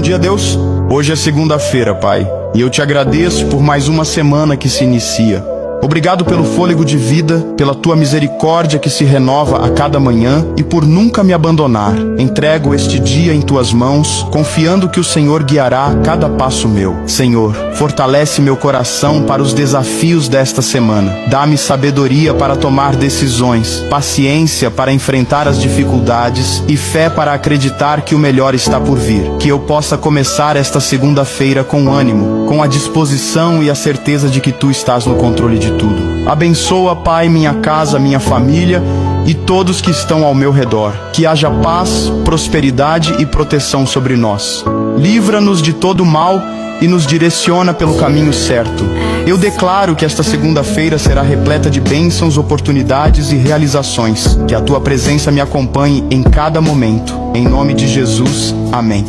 Bom dia, Deus. Hoje é segunda-feira, Pai, e eu te agradeço por mais uma semana que se inicia. Obrigado pelo fôlego de vida, pela tua misericórdia que se renova a cada manhã e por nunca me abandonar. Entrego este dia em tuas mãos, confiando que o Senhor guiará cada passo meu. Senhor, fortalece meu coração para os desafios desta semana. Dá-me sabedoria para tomar decisões, paciência para enfrentar as dificuldades e fé para acreditar que o melhor está por vir. Que eu possa começar esta segunda-feira com ânimo, com a disposição e a certeza de que tu estás no controle de tudo. Abençoa, Pai, minha casa, minha família e todos que estão ao meu redor. Que haja paz, prosperidade e proteção sobre nós. Livra-nos de todo mal e nos direciona pelo caminho certo. Eu declaro que esta segunda-feira será repleta de bênçãos, oportunidades e realizações. Que a tua presença me acompanhe em cada momento. Em nome de Jesus, amém.